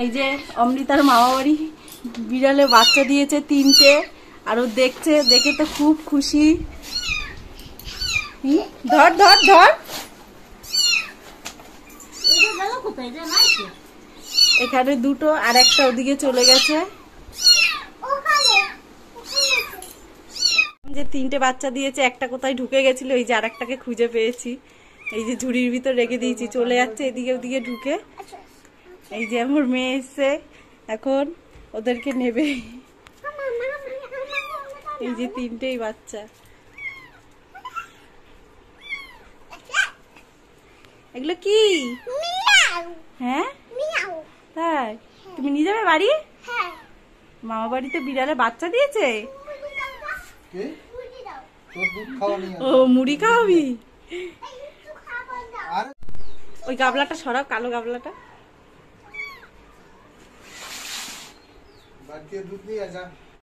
এই যে অমৃতার মামা বাড়ি বিড়ালে বাচ্চা দিয়েছে 3টে, আর ও দেখছে, দেখে তো খুব খুশি। ধর ধর ধর, এখানে 2টো, আর একটা ওদিকে চলে গেছে। যে 3টে বাচ্চা দিয়েছে, একটা কোথায় ঢুকে গেছিল, এই যে আরেকটাকে খুঁজে পেয়েছি। এই যে ঝুড়ির ভিতর রেখে দিয়েছি, চলে যাচ্ছে এদিকে ওদিকে ঢুকে। এই যে আমার মেয়ে এসছে, এখন ওদেরকে নেবে। এই যে 3টেই বাচ্চা। এগুলো কি? হ্যাঁ তাই, তুমি নিয়ে যাবে বাড়ি? মামা বাড়িতে বিড়ালে বাচ্চা দিয়েছে। ও মুড়ি খাওয়াবি? ওই গাবলাটা সরাও, কালো গাবলাটা। দুধ নিয়ে যা।